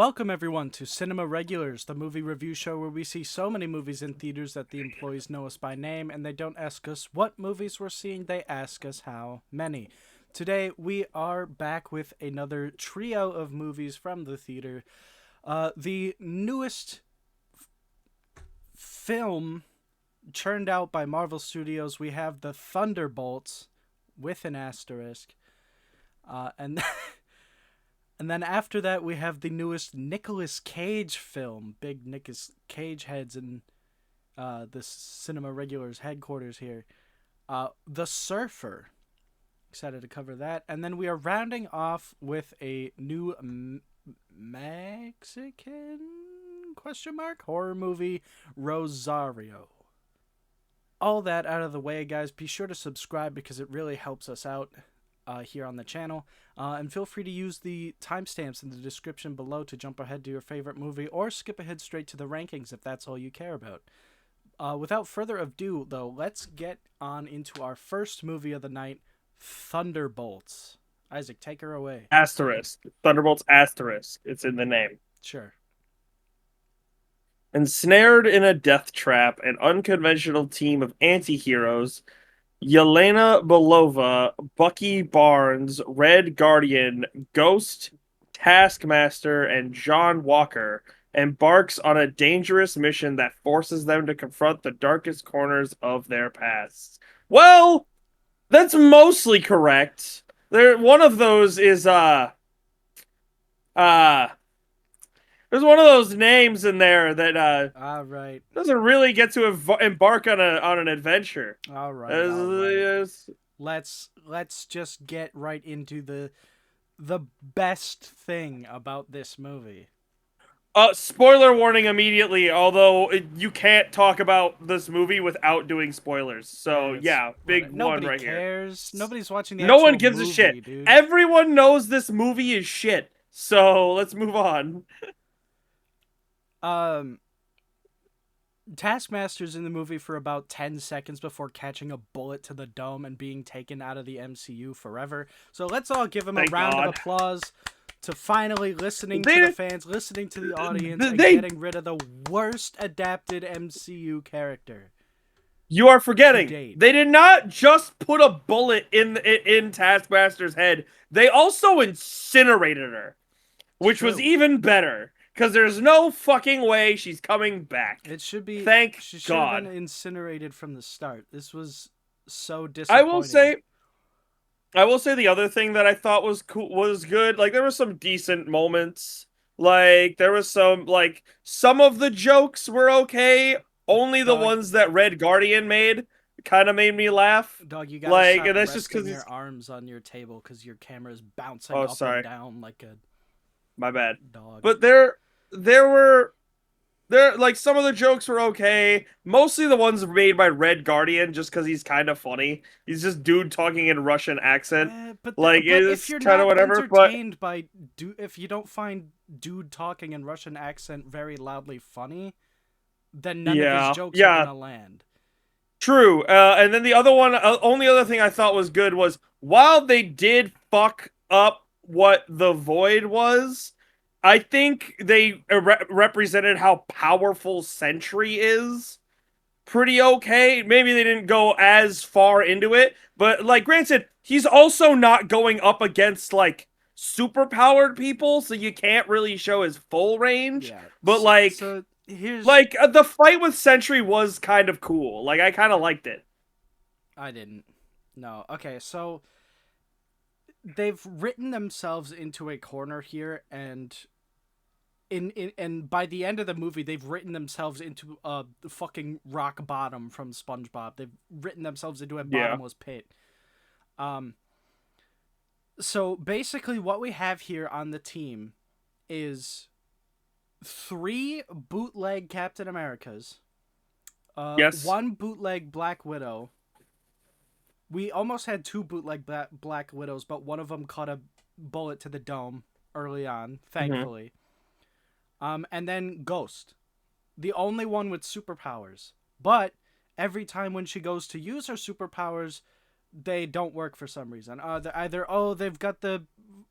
Welcome everyone to Cinema Regulars, the movie review show where we see so many movies in theaters that the employees know us by name and they don't ask us what movies we're seeing, they ask us how many. Today we are back with another trio of movies from the theater. The newest film churned out by Marvel Studios, we have the Thunderbolts with an asterisk. And And then after that, we have the newest Nicolas Cage film. Big Nicolas Cage heads in the Cinema Regulars headquarters here. The Surfer. Excited to cover that. And then we are rounding off with a new Mexican horror movie, Rosario. All that out of the way, guys. Be sure to subscribe because it really helps us out here on the channel. And feel free to use the timestamps in the description below to jump ahead to your favorite movie or skip ahead straight to the rankings if that's all you care about. Without further ado, though, let's get on into our first movie of the night, Thunderbolts. Isaac, take her away. Asterisk. Thunderbolts asterisk. It's in the name. Sure. Ensnared in a death trap, an unconventional team of anti-heroes, Yelena Belova, Bucky Barnes, Red Guardian, Ghost, Taskmaster, and John Walker embarks on a dangerous mission that forces them to confront the darkest corners of their pasts. Well, that's mostly correct. One of those is uh there's one of those names in there that All right. doesn't really get to embark on an adventure. All right. All right. Yes. Let's just get right into the best thing about this movie. Spoiler warning immediately, although you can't talk about this movie without doing spoilers. So, yeah, big one right here. Nobody cares. Nobody's watching the No actual one gives movie, a shit. dude. Everyone knows this movie is shit. So, let's move on. Taskmaster's in the movie for about 10 seconds before catching a bullet to the dome and being taken out of the MCU forever. So let's all give him a round of applause to finally listening to the fans, listening to the audience, and getting rid of the worst adapted MCU character. You are forgetting. They did not just put a bullet in Taskmaster's head. They also incinerated her, which was even better. Because there's no fucking way she's coming back. It should be. Thank she should God. have been incinerated from the start. This was so disappointing. I will say the other thing that I thought was cool was good. Like there were some decent moments. Like there was some of the jokes were okay. Only the ones that Red Guardian made kind of made me laugh. Dog, you gotta stop that's just because your arms on your table because your camera is bouncing up and down like a. My bad. Dog. But like some of the jokes were okay. Mostly the ones made by Red Guardian, just because he's kind of funny. He's just dude talking in Russian accent. But it's kind of whatever. If you don't find dude talking in Russian accent very loudly funny, then none of his jokes are gonna land. True. And then the only other thing I thought was good was while they did fuck up what the Void was, I think they represented how powerful Sentry is pretty okay. Maybe they didn't go as far into it, but like granted, he's also not going up against like super powered people, so you can't really show his full range. Yeah. But the fight with Sentry was kind of cool. Like I kind of liked it. I didn't. No. Okay, so they've written themselves into a corner here, and and by the end of the movie, they've written themselves into a fucking rock bottom from SpongeBob. They've written themselves into a bottomless pit. So basically, what we have here on the team is 3 bootleg Captain Americas, one bootleg Black Widow. We almost had 2 bootleg Black Widows, but one of them caught a bullet to the dome early on, thankfully. And then Ghost, the only one with superpowers. But every time when she goes to use her superpowers, they don't work for some reason. They're either, they've got the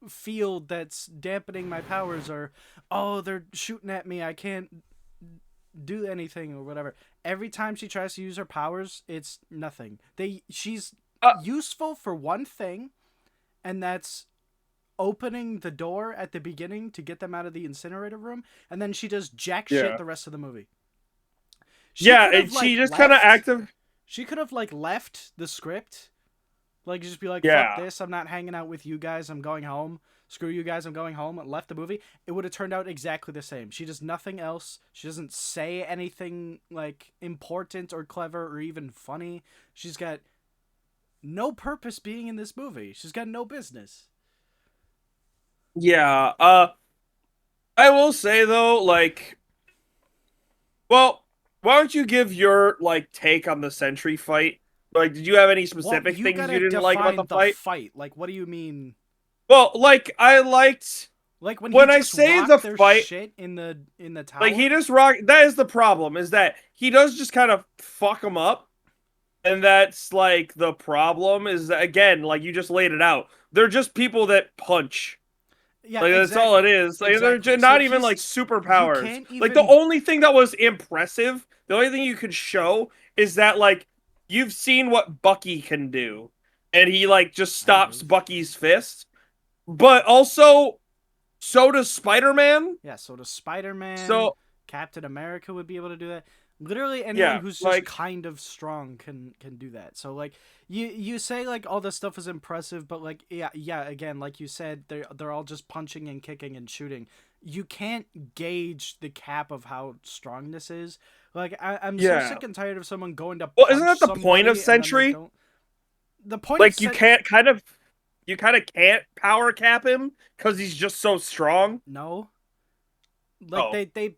field that's dampening my powers, or oh, they're shooting at me, I can't do anything or whatever. Every time she tries to use her powers, it's nothing. She's Uh, useful for one thing, and that's opening the door at the beginning to get them out of the incinerator room, and then she does jack shit yeah, the rest of the movie. She yeah, could and have she like just kind of left. active. She could have like left the script, like just be like, "Fuck Yeah, this! I'm not hanging out with you guys. I'm going home. Screw you guys. I'm going home." And left the movie. It would have turned out exactly the same. She does nothing else. She doesn't say anything like important or clever or even funny. She's got no purpose being in this movie. She's got no business. yeah. I will say though, like, well, why don't you give your like take on the Sentry fight? Like, did you have any Well, specific you things you gotta didn't like about the define the fight? fight. Like, what do you mean? Well, like, I liked Like when he when I just say the rocked their fight. shit in the Like he tower? just rock. That is the problem. Is that he does just kind of fuck him up, and that's like the problem. Is that again, like you just laid it out. They're just people that punch. Yeah, Like that's all it exactly. is. Like they're Exactly. So not even he's like you superpowers. can't Like the even only thing that was impressive, the only thing you could show is that like you've seen what Bucky can do, and he like just kind stops of. Bucky's fist. But also, so does Spider Man. Yeah, so does Spider-Man, So Captain America would be able to do that. Literally anyone yeah, who's just like kind of strong can do that. So like you say like all this stuff is impressive, but like yeah, again, like you said, they're all just punching and kicking and shooting. You can't gauge the cap of how strong this is. Like I'm so yeah. sick and tired of someone going to Well, isn't punch that the point of somebody and then they Sentry? don't. The point of Like set you kind of can't power cap him because he's just so strong. no, like Oh they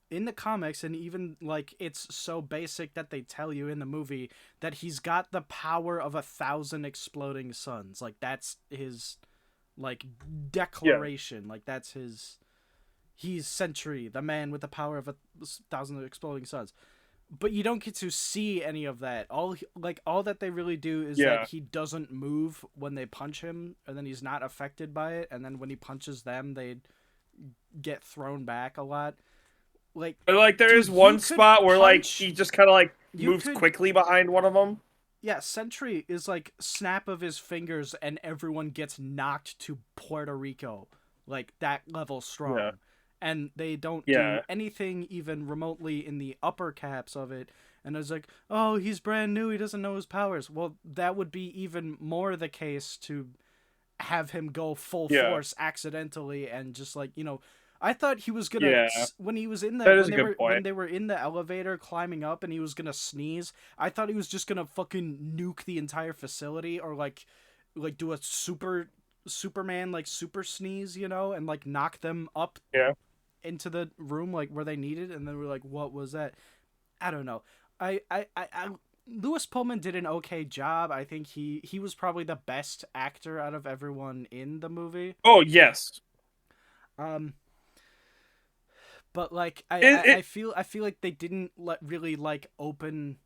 in the comics, and even like it's so basic that they tell you in the movie that he's got the power of 1,000 exploding suns. Like that's his like yeah, declaration. Like that's his. He's Sentry, the man with the power of 1,000 exploding suns. But you don't get to see any of that. All that they really do is that yeah. he doesn't move when they punch him, and then he's not affected by it. And then when he punches them, they get thrown back a lot. Like, But like there is dude, you one could spot where like punch. he just kind of like You moves could. quickly behind one of them. Yeah, Sentry is like snap of his fingers, and everyone gets knocked to Puerto Rico. Like, that level Yeah, strong. And they don't do yeah, anything even remotely in the upper caps of it. And it's like, oh, he's brand new, he doesn't know his powers. Well, that would be even more the case to have him go full yeah, force accidentally and just like, I thought he was gonna yeah. when he was in the That is a good when point. they were in the elevator climbing up and he was gonna sneeze. I thought he was just gonna fucking nuke the entire facility, or like do a Superman like super sneeze, and like knock them up Yeah. into the room like where they needed. And then we're like, what was that? I don't know. I Lewis Pullman did an okay job. I think he was probably the best actor out of everyone in the movie. Oh yes. Um, but like It, it I feel like they didn't really like open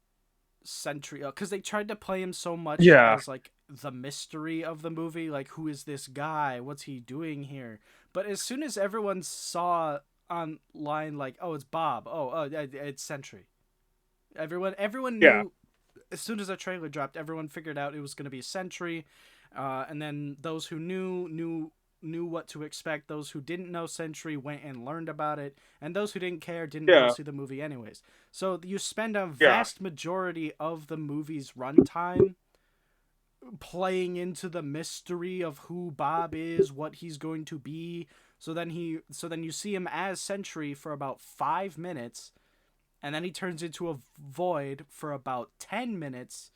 Sentry up because they tried to play him so much yeah, as like the mystery of the movie. Like, who is this guy? What's he doing here? But as soon as everyone saw online, like, oh, it's Bob. It's Sentry. Everyone yeah, knew as soon as the trailer dropped. Everyone figured out it was going to be Sentry, and then those who knew what to expect. Those who didn't know Sentry went and learned about it, and those who didn't care didn't go yeah, see the movie anyways. So you spend a yeah, vast majority of the movie's runtime playing into the mystery of who Bob is, what he's going to be. So then you see him as Sentry for about 5 minutes, and then he turns into a void for about 10 minutes,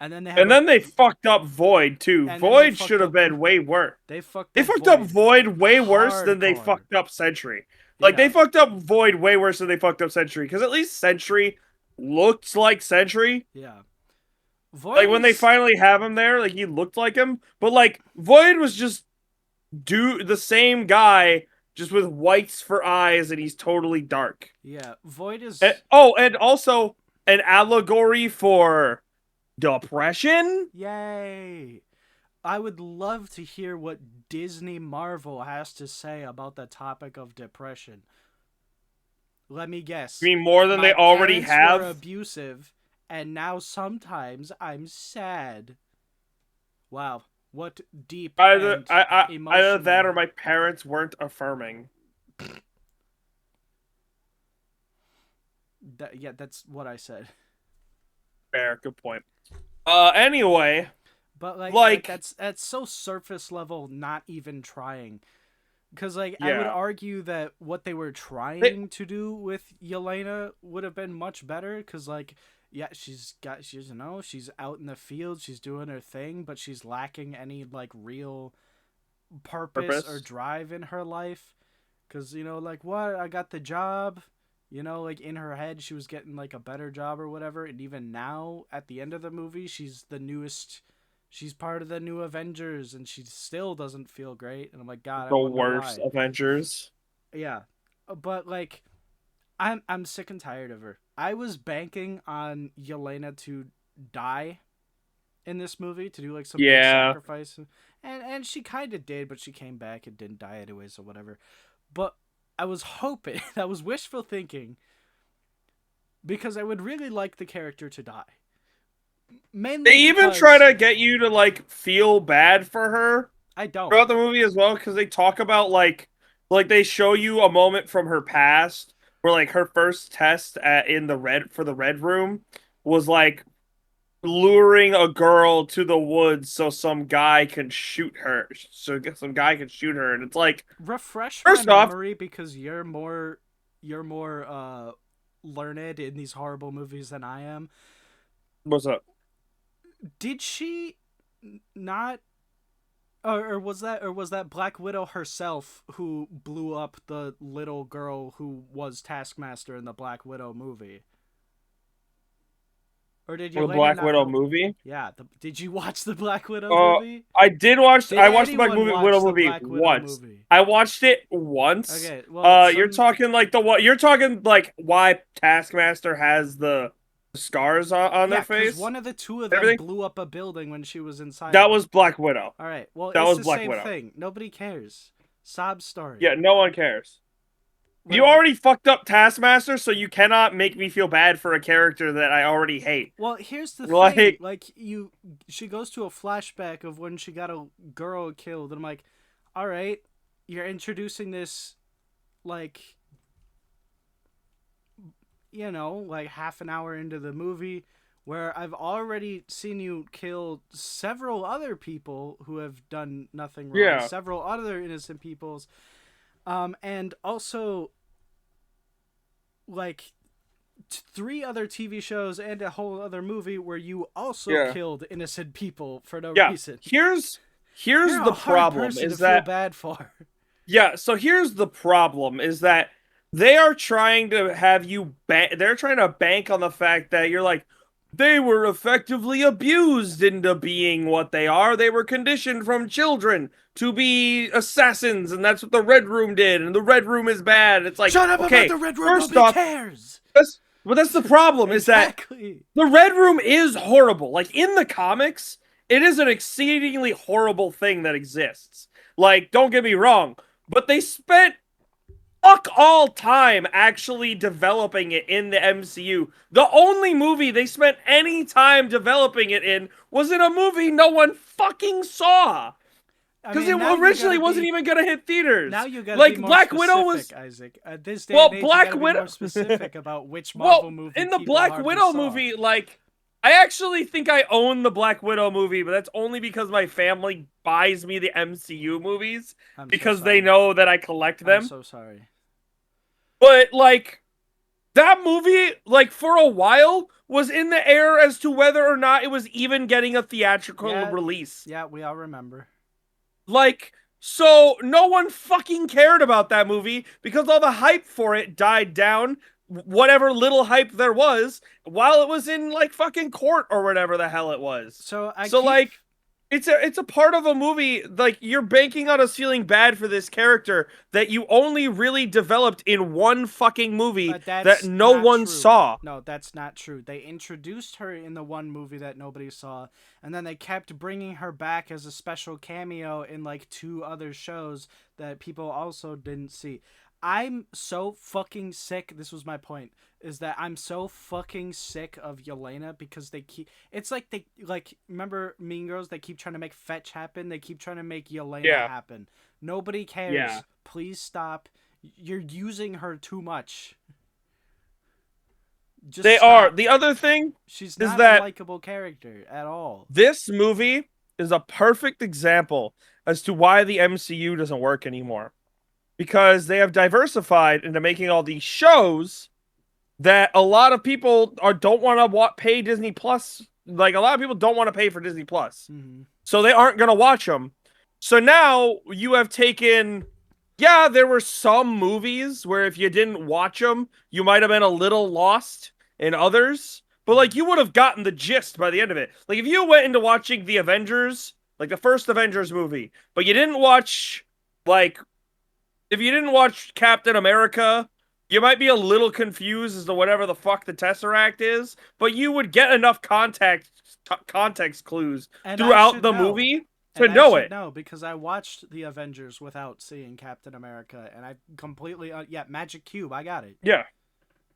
and then they have and a then they fucked up Void too. and then Void should have been way worse. they fucked They up fucked up Void Void way worse than they hardcore. fucked up Sentry. Like they Yeah, fucked up Void way worse than they fucked up Sentry. Because at least Sentry looked like Sentry. yeah. Void Like when they is finally have him there, like he looked like him. But like Void was just do the same guy, just with whites for eyes, and he's totally dark. yeah. Void And, is oh, and also an allegory for depression. yay. I would love to hear what Disney Marvel has to say about the topic of depression. Let me I guess. mean, more than they My already parents were have. abusive, and now sometimes I'm sad. Wow, what deep and Either that emotional. or my parents weren't affirming. Yeah, that's what I said. Fair, good point. Anyway, But like like, that's so surface level, not even trying. Because like I would yeah, argue that what they were they, trying to do with Yelena would have been much better. Because like yeah, she's she's out in the field, she's doing her thing, but she's lacking any like real purpose or purpose. drive in her life. Because like what, I got the job. Like in her head, she was getting like a better job or whatever. And even now, at the end of the movie, she's the newest. She's part of the new Avengers, and she still doesn't feel great. And I'm like, God, I The wonder worst why. Avengers. Yeah, but like, I'm sick and tired of her. I was banking on Yelena to die in this movie, to do like some big Yeah. sacrifice, and she kind of did, but she came back and didn't die anyways or whatever. But I was hoping, I was wishful thinking, because I would really like the character to die. They Mainly even try because to get you to like feel bad for her I don't. throughout the movie as well, because they talk about like they show you a moment from her past where like her first test in the red room was like luring a girl to the woods so some guy can shoot her, and it's like, Refresh my first off, memory, because you're more learned in these horrible movies than I am. what's up? Did she not, or was that Black Widow herself who blew up the little girl who was Taskmaster in the Black Widow movie? Or did The Yelena Black not Widow help? movie. Yeah, did you watch the Black Widow Uh, movie? I did watch. Did I watched the anyone Widow watch the movie Black Widow once. movie? I watched it once. Okay, well, You're some talking like the what? You're talking like why Taskmaster has the scars on their yeah, because face, one of the two of and them everything. blew up a building when she was inside of That it. was Black Widow. All right, well, That it's was the Black same Widow. thing. Nobody cares. Sob Yeah, story. no one cares. You Whatever. already fucked up Taskmaster, so you cannot make me feel bad for a character that I already hate. Well, here's the thing. Like, Like she goes to a flashback of when she got a girl killed, and I'm like, all right, you're introducing this like like half an hour into the movie, where I've already seen you kill several other people who have done nothing wrong, yeah, several other innocent peoples, and also like three other TV shows and a whole other movie where you also yeah, killed innocent people for no yeah. reason. Here's You're a the hard problem person to is feel that bad for. Yeah, so here's the problem is that they are trying to have you they're trying to bank on the fact that you're like, they were effectively abused into being what they are. They were conditioned from children to be assassins, and that's what the Red Room did, and the Red Room is bad. It's like, Shut up about okay, the Red Room. first Nobody off, cares. that's the problem is that Exactly. the Red Room is horrible. Like in the comics, it is an exceedingly horrible thing that exists. Like, don't get me wrong, but they spent fuck all time actually developing it in the MCU. The only movie they spent any time developing it in was in a movie no one fucking saw. I Because it mean, now you originally gotta wasn't be even gonna hit now theaters. you gotta be Like more Black Widow was specific, Isaac. At this day and well, age, you Black gotta be more Widow. specific about which Marvel Well, movie in the people Black hardly Widow saw. movie, like, I actually think I own the Black Widow movie, but that's only because my family buys me the MCU movies I'm so because they sorry. know that I collect I'm them. so sorry. But like that movie, like for a while, was in the air as to whether or not it was even getting a theatrical Yeah, release. yeah, we all remember. Like, so no one fucking cared about that movie because all the hype for it died down, whatever little hype there was, while it was in like fucking court or whatever the hell it was. So I So keep like it's a part of a movie. Like, you're banking on us feeling bad for this character that you only really developed in one fucking movie But that that's no not one true. saw. No, that's not true. They introduced her in the one movie that nobody saw, and then they kept bringing her back as a special cameo in like two other shows that people also didn't see. I'm so fucking sick. This was my point. Is that I'm so fucking sick of Yelena because they keep. It's like they like remember Mean Girls. They keep trying to make fetch happen. They keep trying to make Yelena Yeah, happen. Nobody yeah. cares. Please stop. You're using her too much. Just They are. stop. The other thing She's is not a that likable character at all. this movie is a perfect example as to why the MCU doesn't work anymore. Because they have diversified into making all these shows that a lot of people don't want to pay Disney Plus. Like, a lot of people don't want to pay for Disney Plus, Mm-hmm. so they aren't going to watch them. So now you have taken, yeah, there were some movies where if you didn't watch them, you might have been a little lost in others. But like, you would have gotten the gist by the end of it. Like, if you went into watching the Avengers, like the first Avengers movie, but you didn't watch, like, if you didn't watch Captain America, you might be a little confused as to whatever the fuck the Tesseract is, but you would get enough context clues And I throughout should the know. movie to And I know should it. know because I watched the Avengers without seeing Captain America, and I completely yeah, Magic Cube, I got it. Yeah.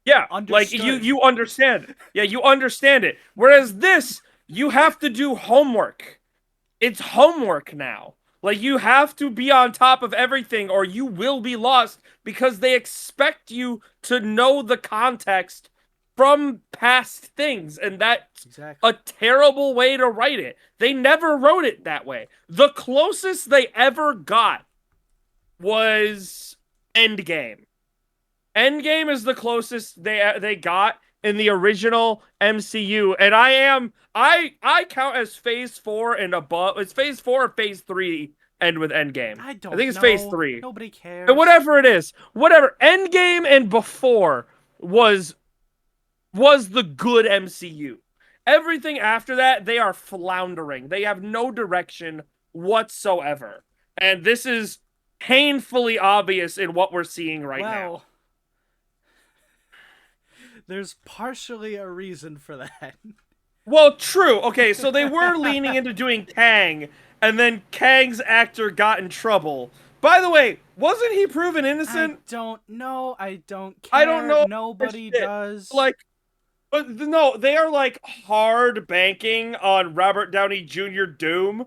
Yeah, like Understood. you understand. Yeah, you understand it. Whereas this, you have to do homework. It's homework now. Like, you have to be on top of everything or you will be lost because they expect you to know the context from past things, and that's Exactly. a terrible way to write it. They never wrote it that way. The closest they ever got was Endgame. Endgame is the closest they got in the original MCU, and I count as Phase 4 and above. It's Phase 4 or Phase 3 end with Endgame. I I don't think it's Phase know. 3. Nobody And cares. whatever it is, whatever. Endgame and before was the good MCU. Everything after that, they are floundering. They have no direction whatsoever. And this is painfully obvious in what we're seeing right now. Well, there's partially a reason for that. Well, true. Okay, so they were leaning into doing Kang, and then Kang's actor got in trouble. By the way, wasn't he proven I innocent? don't know. I don't I don't care. know. Nobody Shit. does. Like, but no, they are like hard banking on Robert Downey Jr. Doom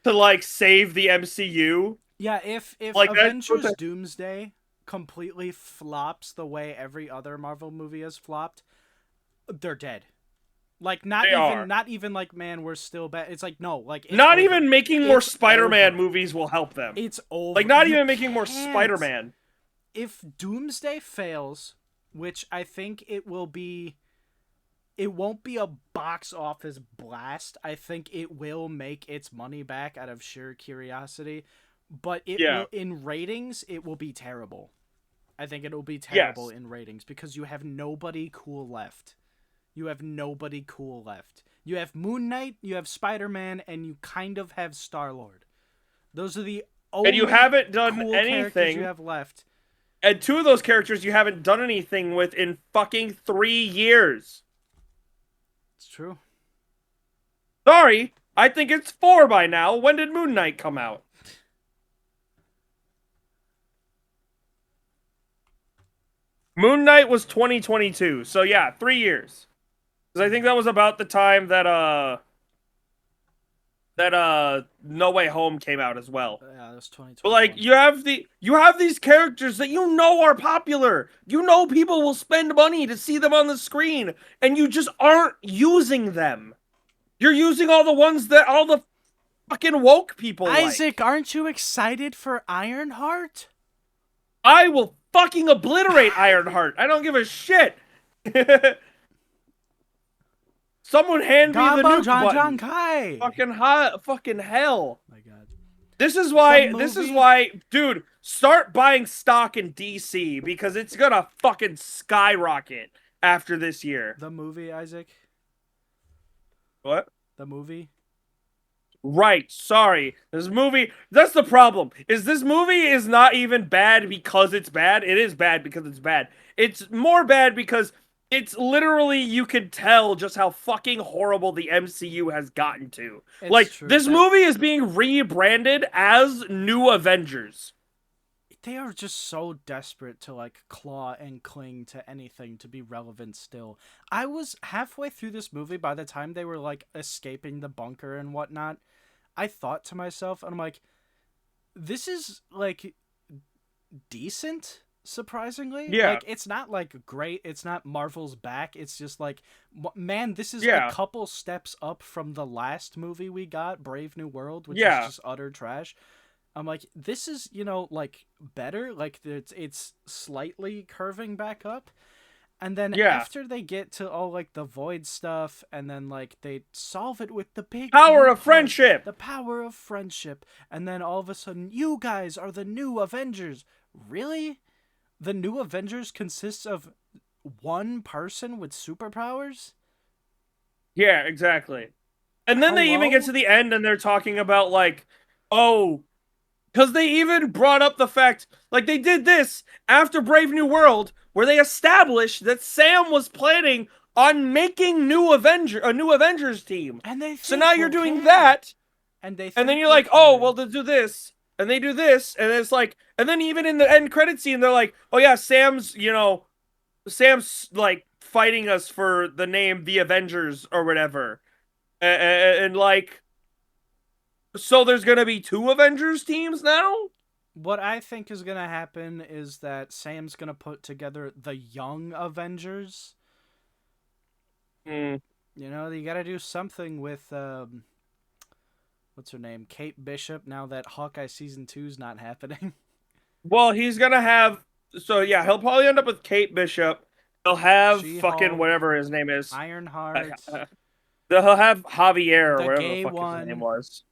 to like save the MCU. Yeah, if Like, that's what Avengers Doomsday completely flops the way every other Marvel movie has flopped, they're dead. Like they are. not even like man, we're still bad. It's like no, like it's Not over. even making more It's Spider-Man over. movies will help them. It's over. Like, not You even making more can't. Spider-Man. If Doomsday fails, which I think it will be, it won't be a box office blast. I think it will make its money back out of sheer curiosity, but it Yeah. will in ratings it will be terrible. I think it'll be terrible Yes. in ratings because you have nobody cool left. You have nobody cool left. You have Moon Knight, you have Spider-Man, and you kind of have Star-Lord. Those are the And you only haven't done cool characters you anything. have left. And two of those characters you haven't done anything with in fucking 3 years. It's true. Sorry, I think it's 4 by now. When did Moon Knight come out? Moon Knight was 2022. So yeah, 3 years. Because I think that was about the time that No Way Home came out as well. Yeah, that's But like, 2021. you have these characters that you know are popular. You know people will spend money to see them on the screen, and you just aren't using them. You're using all the ones that all the fucking woke people Isaac, like. aren't you excited for Ironheart? I will fucking obliterate Ironheart. I don't give a shit. Someone hand me the Gabo nuke John John button. Kai. Fucking hot, fucking hell. My God. This is The why, dude, start buying stock in DC because it's gonna fucking skyrocket after this year. The movie, Isaac. What? The movie. Right, sorry. This movie, that's the problem. Is this movie is not even bad because it's bad. It is bad because it's bad. It's more bad because it's literally you can tell just how fucking horrible the MCU has gotten to. It's Like true this that movie is being rebranded as New Avengers. they are just so desperate to like claw and cling to anything to be relevant still. I was halfway through this movie by the time they were like escaping the bunker and whatnot. I thought to myself, and I'm like, this is like decent, surprisingly. Yeah. Like, it's not like great, it's not Marvel's back, it's just like, man, this is a Yeah. couple steps up from the last movie we got, Brave New World, which was Yeah. just utter trash. I'm like, this is, like better. Like it's slightly curving back up. And then Yeah. after they get to all like the void stuff, and then like they solve it with the big Power blue of part, friendship. the power of friendship, and then all of a sudden, you guys are the new Avengers. Really? The new Avengers consists of one person with superpowers? Yeah, exactly. And then they even get Hello? to the end and they're talking about like, oh, because they even brought up the fact, like they did this after Brave New World, where they established that Sam was planning on making a new Avengers team. And they So now think you're we'll doing care. that, And they and then think you're we'll like, oh, care. well, they do this, and they do this, and it's like, and then even in the end credit scene, they're like, oh yeah, Sam's like fighting us for the name the Avengers or whatever, and like, so there's gonna be two Avengers teams now. What I think is gonna happen is that Sam's gonna put together the young Avengers. Hmm. You gotta do something with what's her name, Kate Bishop. Now that Hawkeye season 2's not happening, Well, he's gonna have. So yeah, he'll probably end up with Kate Bishop. He'll have She fucking Hulk, whatever his name is. Ironheart, He'll have Javier or the whatever the gay fuck his name one, was.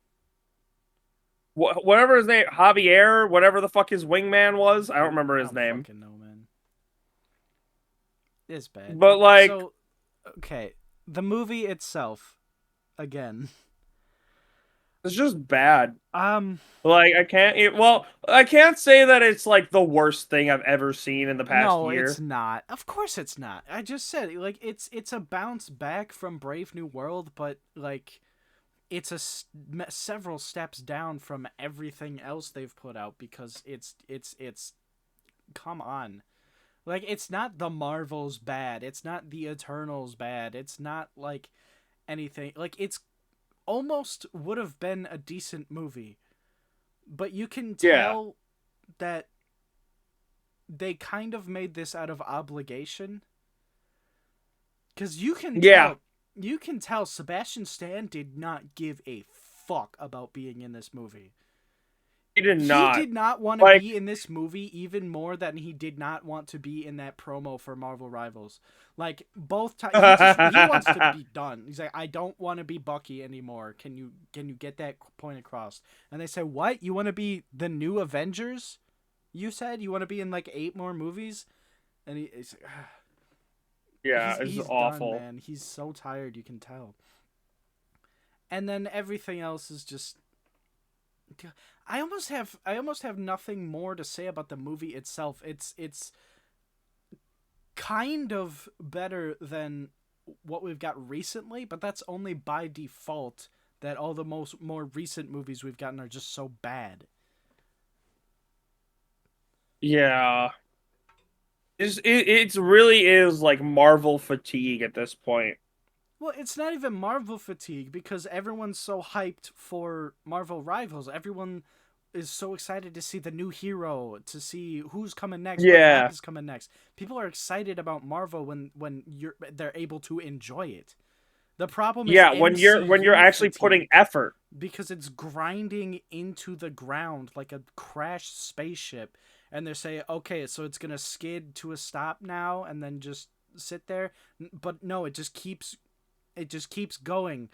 Whatever his name, Javier, whatever the fuck his wingman was. I don't remember I his don't name. fucking know, man. It's bad. But like, So okay, the movie itself, again. it's just bad. Um, Like I can't say that it's like the worst thing I've ever seen in the past no, it's year. not. Of course, it's not. I just said like it's a bounce back from Brave New World, but like it's several steps down from everything else they've put out because it's come on. Like it's not the Marvels bad. It's not the Eternals bad. It's not like anything. Like it's almost would have been a decent movie, but you can Yeah, tell that they kind of made this out of obligation cuz yeah, you can tell Sebastian Stan did not give a fuck about being in this movie. he did He not. did not want to Like, be in this movie even more than he did not want to be in that promo for Marvel Rivals. Like both times, he wants to be done. He's like, I don't want to be Bucky anymore. Can you get that point across? And they say, what? You want to be the new Avengers? You said you want to be in like 8 more movies, and he's yeah, it's he's done, awful. man. He's so tired. You can tell. And then everything else is just I almost have nothing more to say about the movie itself. It's kind of better than what we've got recently, but that's only by default that all the more recent movies we've gotten are just so bad. Yeah. It's really is like Marvel fatigue at this point. Well, it's not even Marvel fatigue because everyone's so hyped for Marvel Rivals. Everyone is so excited to see the new hero, to see who's coming next, what map Yeah. is coming next. People are excited about Marvel when they're able to enjoy it. The problem is Yeah, when you're MCU actually putting fatigue effort. because it's grinding into the ground like a crashed spaceship, and they're saying, okay, so it's gonna skid to a stop now and then just sit there. But no, it just keeps going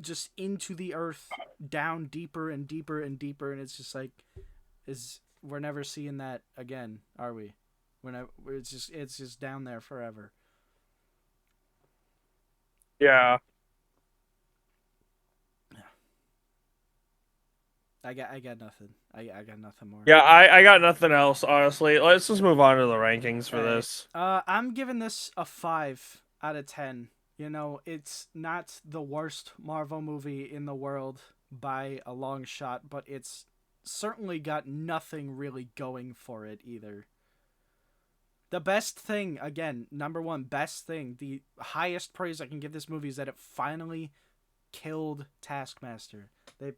just into the earth, down deeper and deeper and deeper, and it's just like, is we're never seeing that again, are we? We're never, it's just down there forever. Yeah. I got nothing. I got nothing more. Yeah, I got nothing else, honestly. Let's just move on to the rankings All for right. this. I'm giving this a 5 out of 10. You know, it's not the worst Marvel movie in the world by a long shot, but it's certainly got nothing really going for it either. The best thing, again, number one, best thing, the highest praise I can give this movie is that it finally killed Taskmaster. They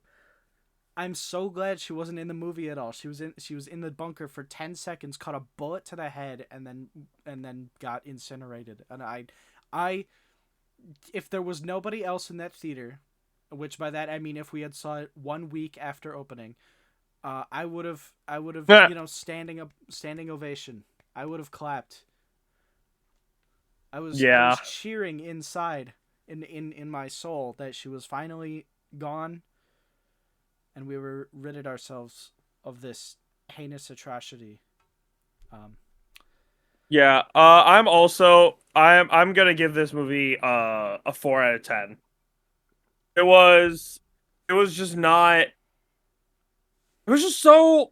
I'm so glad she wasn't in the movie at all. She was in the bunker for 10 seconds, caught a bullet to the head, and then got incinerated. And I if there was nobody else in that theater, which by that I mean if we had saw it 1 week after opening, I would have standing ovation. I would have clapped. I was Yeah. cheering inside in my soul that she was finally gone and we were ridded ourselves of this heinous atrocity. Um, Yeah. I'm gonna give this movie a 4 out of 10. It was it was just not it was just so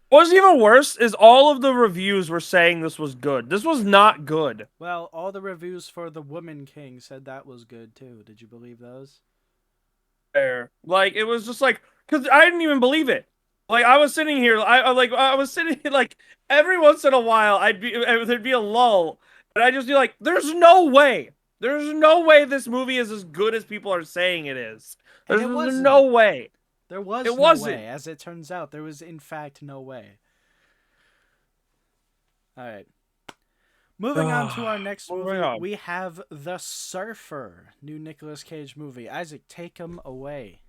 what's even worse is all of the reviews were saying this was good. This was not good. well, all the reviews for The Woman King said that was good too. Did you believe those? There. Like it was just like because I didn't even believe it. Like I was sitting here, I was sitting like every once in a while there'd be a lull, and I'd just be like, there's no way this movie is as good as people are saying it is. And There's it no wasn't. way. There It was no wasn't. way. As it turns out, there was in fact no way. All right. Moving on to our next Moving movie, on. we have The Surfer, new Nicolas Cage movie. Isaac, take him away.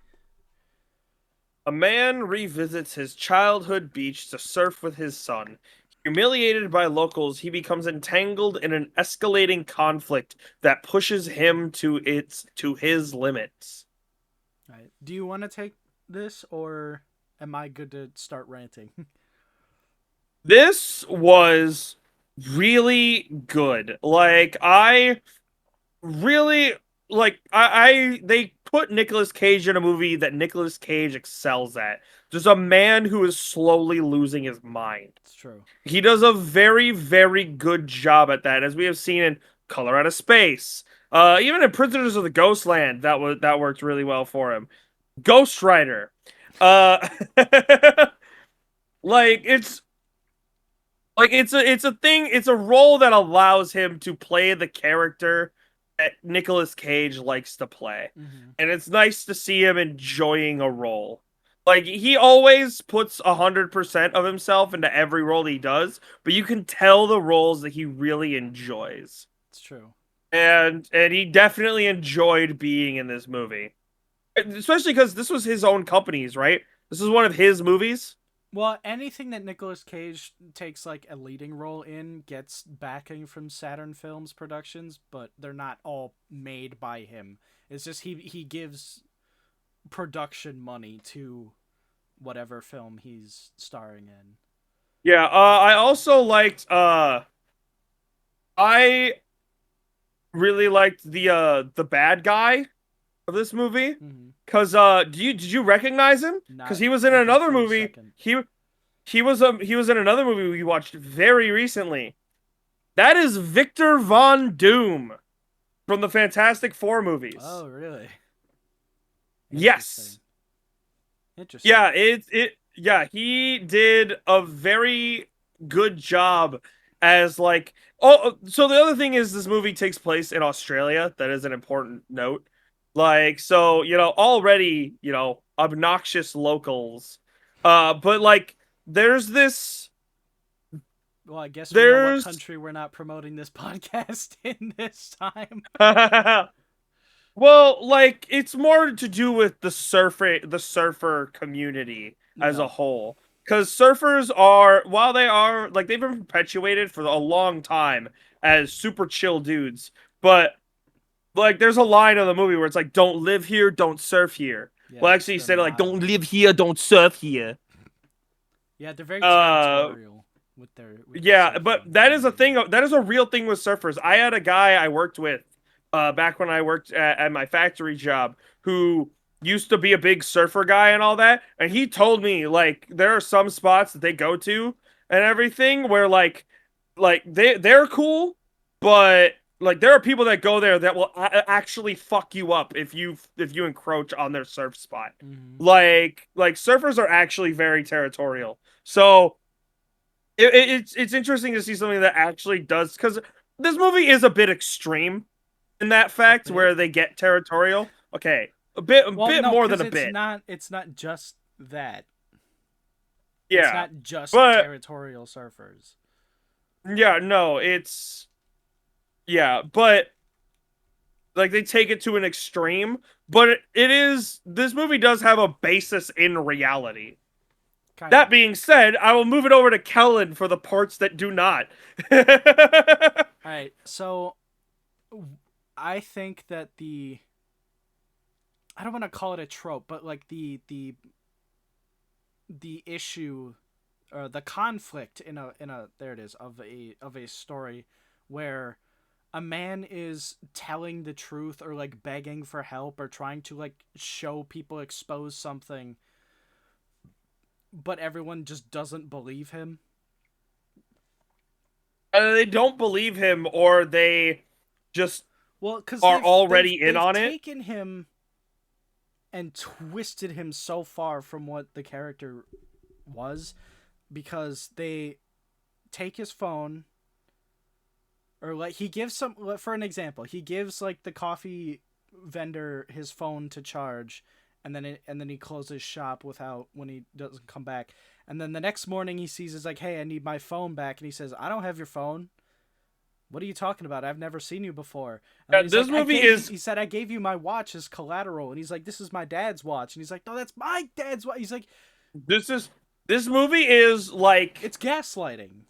A man revisits his childhood beach to surf with his son. Humiliated by locals, he becomes entangled in an escalating conflict that pushes him to his limits. All right. Do you want to take this, or am I good to start ranting? This was really good. Like I really I they put Nicolas Cage in a movie that Nicolas Cage excels at. Just a man who is slowly losing his mind. It's true. He does a very, very good job at that, as we have seen in Color Out of Space. Even in Prisoners of the Ghostland, that worked really well for him. Ghost Rider. Uh like it's a thing, it's a role that allows him to play the character that Nicolas Cage likes to play. Mm-hmm. And it's nice to see him enjoying a role. Like he always puts 100% of himself into every role he does, but you can tell the roles that he really enjoys. It's true. And he definitely enjoyed being in this movie. Especially because this was his own company's, right? This is one of his movies. Well, anything that Nicolas Cage takes like a leading role in gets backing from Saturn Films Productions, but they're not all made by him. It's just he gives production money to whatever film he's starring in. Yeah, I also liked I really liked the bad guy of this movie. Mm-hmm. Cause did you recognize him? Cause Not he was in even another for a movie. second. He was in another movie we watched very recently. That is Victor Von Doom from the Fantastic Four movies. Oh, really? Yes. Interesting. Interesting. Yeah, yeah, he did a very good job as like so the other thing is this movie takes place in Australia. That is an important note. Like so, already, obnoxious locals. But like there's this Well, I guess we know what there's country we're not promoting this podcast in this time. well, like it's more to do with the surfer community as Yeah. a whole. Because surfers are, while they are like they've been perpetuated for a long time as super chill dudes, but like there's a line in the movie where it's like, "Don't live here, don't surf here." Yeah, Well, that's actually, he their said it like, "Don't motto. live here, don't surf here." Yeah, they're very Uh, territorial with their Yeah, but surfing that is a community. thing. That is a real thing with surfers. I had a guy I worked with, back when I worked at my factory job, who used to be a big surfer guy and all that, and he told me like there are some spots that they go to and everything where they're cool, but like there are people that go there that will actually fuck you up if you encroach on their surf spot. Mm-hmm. Like surfers are actually very territorial. So it's interesting to see something that actually does, because this movie is a bit extreme in that A fact bit. where they get territorial. Okay, a Well, bit no, more than because a bit. it's not just that. It's Yeah, not just but territorial surfers. yeah, no, it's yeah, but like they take it to an extreme. But it is, this movie does have a basis in reality. Kind That of. being said, I will move it over to Kellen for the parts that do not. All right. So I think that I don't want to call it a trope, but like the issue or the conflict in a there it is of a story where a man is telling the truth or like begging for help or trying to like show people expose something, but everyone just doesn't believe him. They don't believe him, or they just Well, because are already in they've on it. taken him and twisted him so far from what the character was, because they take his phone, or like he gives some, for an example, he gives like the coffee vendor his phone to charge, and then he closes shop without, when he doesn't come back, and then the next morning he sees, is like, hey, I need my phone back, and he says, I don't have your phone. What are you talking about? I've never seen you before. And then he's This like, movie is he said, I gave you my watch as collateral. And he's like, this is my dad's watch. And he's like, no, that's my dad's watch. He's like, this is this movie is like it's gaslighting.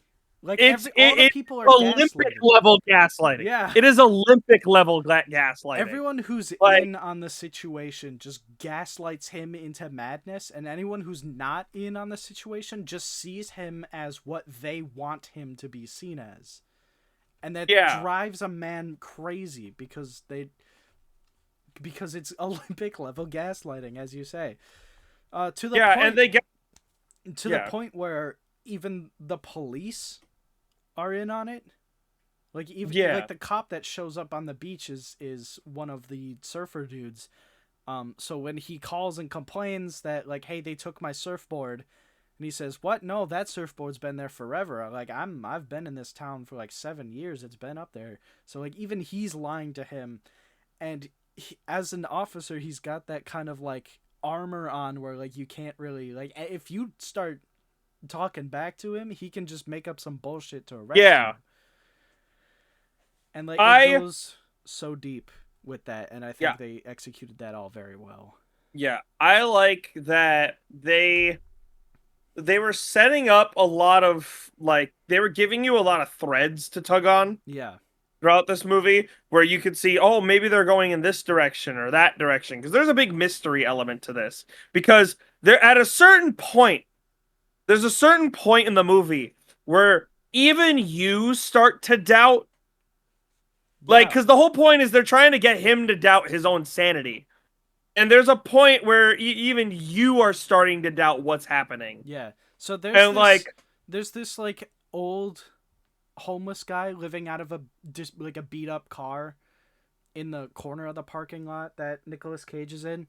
Like all the it's people are Olympic gaslighting. level gaslighting. Yeah. It is Olympic level gaslighting. Everyone who's Like, in on the situation just gaslights him into madness. And anyone who's not in on the situation just sees him as what they want him to be seen as. And that yeah, drives a man crazy because it's Olympic level gaslighting, as you say, to the yeah, and point they get yeah, where even the police are in on it. Like even yeah. like the cop that shows up on the beach is one of the surfer dudes. So when he calls and complains that, like, hey, they took my surfboard, and he says, what? No, that surfboard's been there forever. Like, I've been in this town for like 7 years. It's been up there. So like even he's lying to him, and as an officer, he's got that kind of like armor on where like you can't really, like, if you start talking back to him, he can just make up some bullshit to arrest you. Yeah. And like it I goes so deep with that, and I yeah, think they executed that all very well. yeah. I like that they were setting up a lot of, like, they were giving you a lot of threads to tug on Yeah. throughout this movie, where you could see, oh, maybe they're going in this direction or that direction, because there's a big mystery element to this, because they're at a certain point, there's a certain point in the movie where even you start to doubt, like, Yeah. because the whole point is they're trying to get him to doubt his own sanity. And there's a point where even you are starting to doubt what's happening. Yeah. So And like, there's this like old homeless guy living out of a just like a beat up car in the corner of the parking lot that Nicolas Cage is in.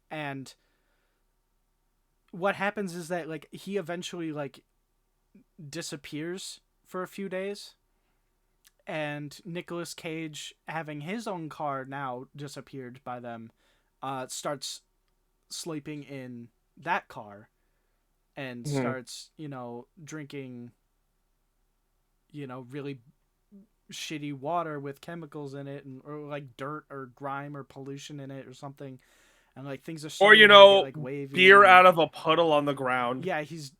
And what happens is that like he eventually like disappears for a few days, and Nicolas Cage, having his own car now disappeared by them, starts sleeping in that car and mhm. starts, drinking, really shitty water with chemicals in it, and or like dirt or grime or pollution in it or something, and like things are Or, starting to get like wavy, beer and out of a puddle on the ground. yeah, he's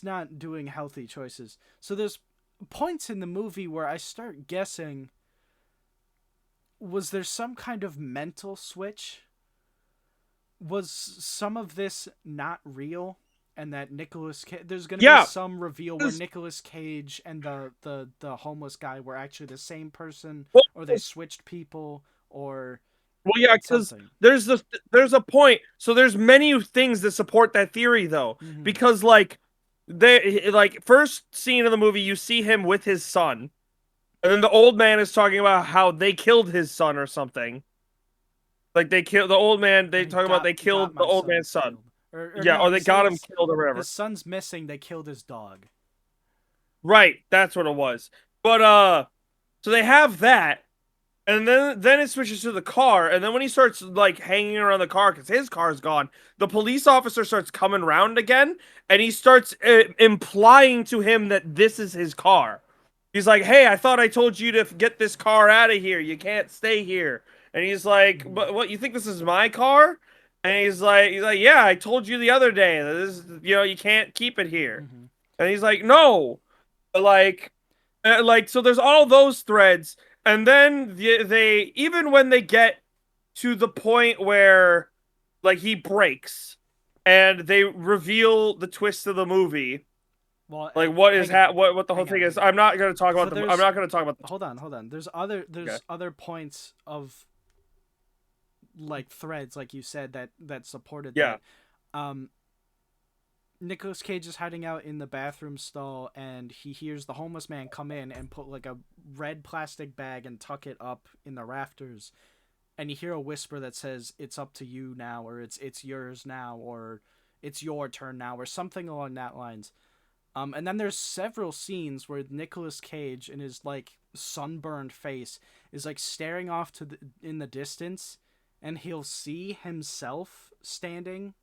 not doing healthy choices. So there's points in the movie where I start guessing, was there some kind of mental switch? Was some of this not real? And that there's going to be Yeah. some reveal where Nicolas Cage and the homeless guy were actually the same person, Well, or they switched people, or Well, yeah, because something. there's a point. So there's many things that support that theory, though, Hmm. because like first scene of the movie, you see him with his son, and then the old man is talking about how they killed his son or something. Like they killed the old man. Or They he talk about they got killed the my old son man's son. killed. Or Yeah, no, or he they said got him killed or his whatever. son's missing. They killed his dog. Right, that's what it was. But so they have that, and then it switches to the car, and then when he starts like hanging around the car because his car's gone, the police officer starts coming round again, and he starts implying to him that this is his car. He's like, "Hey, I thought I told you to get this car out of here. You can't stay here." And he's like, Hmm. "But what? You think this is my car?" And he's like, "Yeah, I told you the other day that this, you can't keep it here." Hmm. And he's like, "No." Like so there's all those threads, and then they even when they get to the point where like he breaks and they reveal the twist of the movie, Well, like what is hang on, what the whole hang on, thing is. hang on. I'm not going to talk So about I'm there's not going to talk about the hold on. okay. There's other points of like threads, like you said, that supported Yeah, that. Um, Nicolas Cage is hiding out in the bathroom stall, and he hears the homeless man come in and put like a red plastic bag and tuck it up in the rafters. And you hear a whisper that says, "It's up to you now," or "It's yours now," or "It's your turn now," or something along that lines. And then there's several scenes where Nicolas Cage in his like sunburned face is like staring off to the in the distance, and he'll see himself standing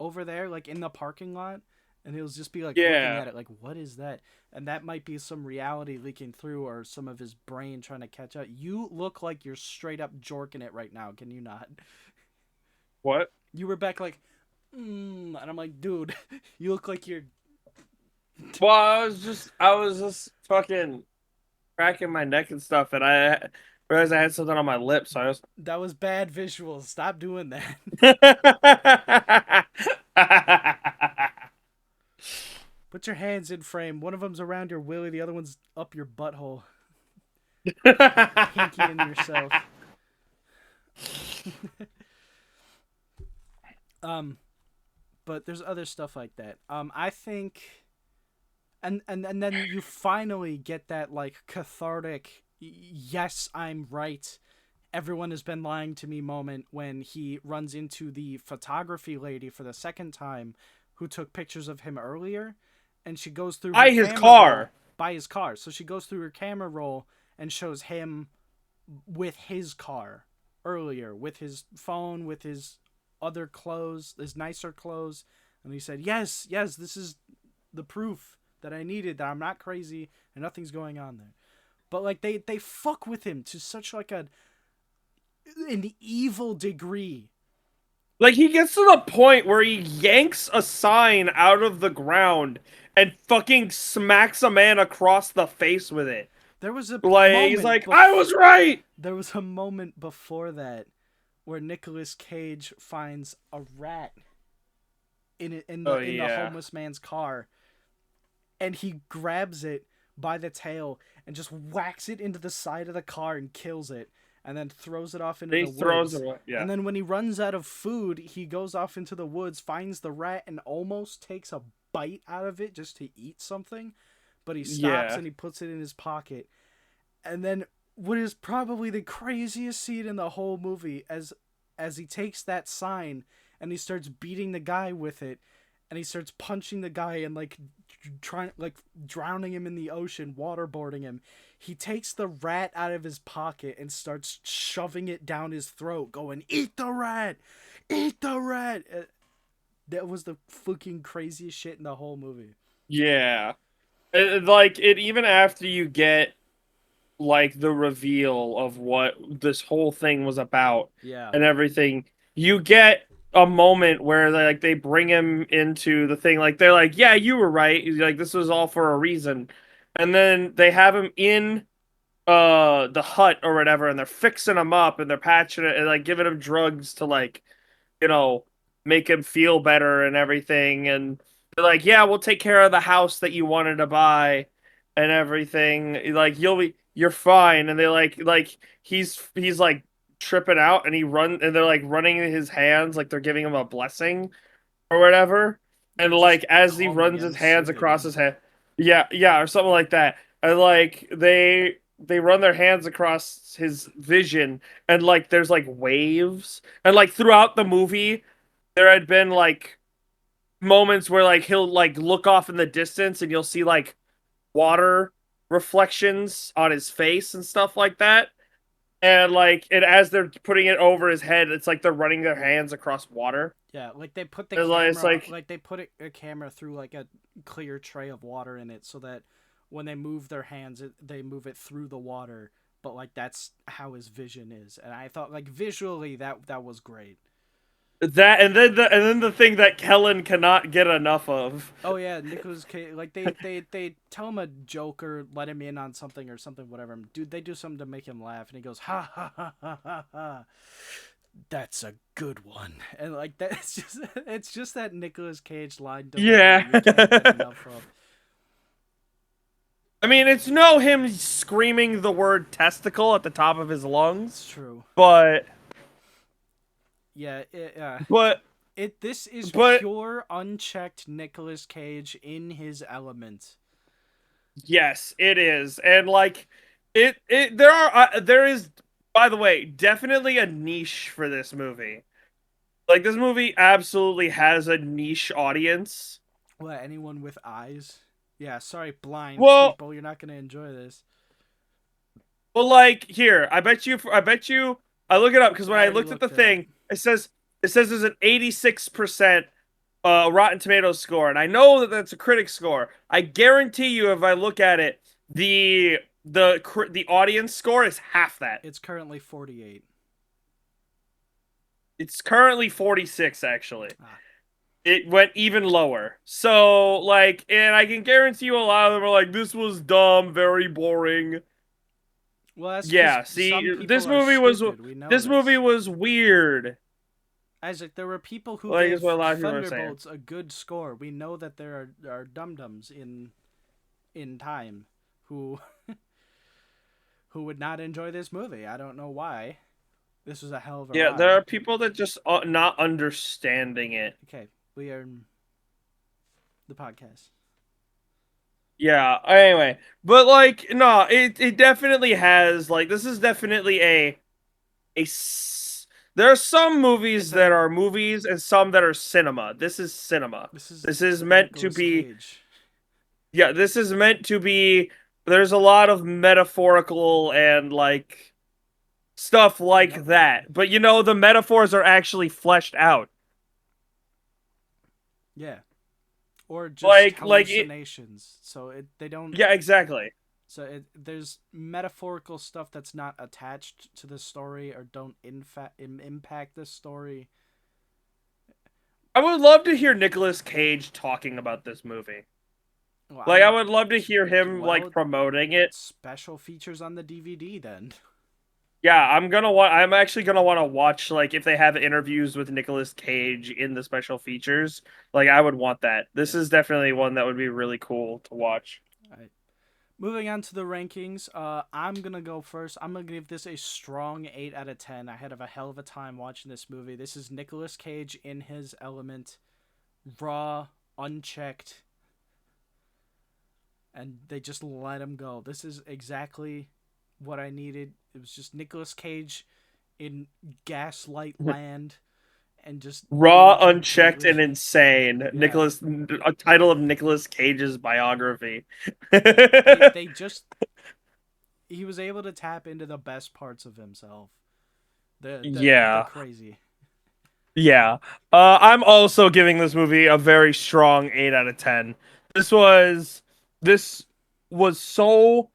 over there, like in the parking lot, and he'll just be like looking yeah. at it, like, "What is that?" And that might be some reality leaking through, or some of his brain trying to catch up. You look like you're straight up jorking it right now. Can you not? What? You were back like, and I'm like, dude, you look like you're. Well, I was just fucking cracking my neck and stuff, and I realized I had something on my lips, so I was. That was bad visuals. Stop doing that. Put your hands in frame. One of them's around your willy, the other one's up your butthole. Pinky in yourself. Um, but there's other stuff like that. I think, and then you finally get that like cathartic, yes, I'm right. Everyone has been lying to me moment when he runs into the photography lady for the second time, who took pictures of him earlier, and she goes through her By his camera roll car. by his car. So she goes through her camera roll and shows him with his car earlier, with his phone, with his other clothes, his nicer clothes. And he said, "Yes, yes, this is the proof that I needed, that I'm not crazy and nothing's going on there." But like they fuck with him to such like an evil degree. Like he gets to the point where he yanks a sign out of the ground and fucking smacks a man across the face with it. There was a Like he's moment like, "I was right." there was a moment before that where Nicolas Cage finds a rat Oh in the yeah. homeless man's car, and he grabs it by the tail and just whacks it into the side of the car and kills it, and then throws it off into He the throws it woods. away. Yeah. And then when he runs out of food, he goes off into the woods, finds the rat, and almost takes a bite out of it just to eat something. But he stops Yeah. and he puts it in his pocket. And then what is probably the craziest scene in the whole movie, as he takes that sign and he starts beating the guy with it, and he starts punching the guy and like trying, like drowning him in the ocean, waterboarding him. He takes the rat out of his pocket and starts shoving it down his throat, going, "Eat the rat, eat the rat." That was the fucking craziest shit in the whole movie. Yeah. Like it even after you get like the reveal of what this whole thing was about Yeah. and everything, you get a moment where they bring him into the thing. Like they're like, "Yeah, you were right. Like this was all for a reason." And then they have him in the hut or whatever, and they're fixing him up and they're patching it and like giving him drugs to like you know, make him feel better and everything. And they're like, "Yeah, we'll take care of the house that you wanted to buy and everything. Like you're fine." And they like he's like tripping out and and they're like running his hands like they're giving him a blessing or whatever. They're And just like as he calming runs his him, hands soothing across him. his head, yeah, yeah, or something like that. And like they run their hands across his vision, and like there's like waves, and like throughout the movie, there had been like moments where like he'll like look off in the distance, and you'll see like water reflections on his face and stuff like that. And like, and as they're putting it over his head, it's like they're running their hands across water. Yeah, like they put the It's camera, like like they put a camera through like a clear tray of water in it, so that when they move their hands, they move it through the water. But like that's how his vision is, and I thought like visually that was great. that, and then the thing that Kellen cannot get enough of. Oh yeah, Nicolas Cage. Like they tell him a joke or let him in on something or something, whatever. Dude, they do something to make him laugh, and he goes ha ha ha ha ha ha. That's a good one, and like that, it's just that Nicolas Cage line delivery Yeah. you can't get enough of. I mean, it's no him screaming the word testicle at the top of his It's lungs, true. but Yeah, but it this is but pure unchecked Nicolas Cage in his element. yes, it is. And like there is, by the way, definitely a niche for this movie. Like this movie absolutely has a niche audience. What, anyone with eyes? Yeah, sorry, blind Well, people, you're not gonna enjoy this. well, like here, I look it up because I when I already looked at the looked it up. thing, it says there's an 86% Rotten Tomatoes score, and I know that that's a critic score. I guarantee you, if I look at it, the audience score is half that. It's currently 48. It's currently 46, actually. Ah, It went even lower. So, like, and I can guarantee you a lot of them are like, this was dumb, very boring. well, that's because Yeah, some see, people are stupid. We know this movie this. was weird. Isaac, there were people who Like, is what gave a lot of people are saying. Thunderbolts a good score. We know that there are dum dums in time who who would not enjoy this movie. I don't know why. This was a hell of a Yeah, there ride. are people that just not understanding it. Okay, we are the podcast. Yeah. Anyway, but like, no, it definitely has like this is definitely there are some It's movies a that are movies and some that are cinema. This is cinema. this is This is meant to Nicolas be Cage. yeah, this is meant to be there's a lot of metaphorical and like stuff like Yep. that. But you know, the metaphors are actually fleshed out. Yeah. Or just Like it hallucinations. So they don't. yeah, exactly. So there's metaphorical stuff that's not attached to the story or don't impact the story. I would love to hear Nicolas Cage talking about this movie. Well, Like I would love to hear him like well, promoting it. special features on the DVD then. Yeah, I'm actually gonna want to watch like if they have interviews with Nicolas Cage in the special features. Like I would want that. This Yep. is definitely one that would be really cool to watch. All right. Moving on to the rankings, I'm gonna go first. I'm gonna give this a strong 8 out of 10. I had a hell of a time watching this movie. This is Nicolas Cage in his element, raw, unchecked, and they just let him go. This is exactly what I needed. It was just Nicolas Cage in gaslight land and just being Raw, unchecked, completely and insane. yeah. A title of Nicolas Cage's biography. They just he was able to tap into the best parts of himself. The Yeah. crazy. Yeah. I'm also giving this movie a very strong 8 out of 10. This was this was so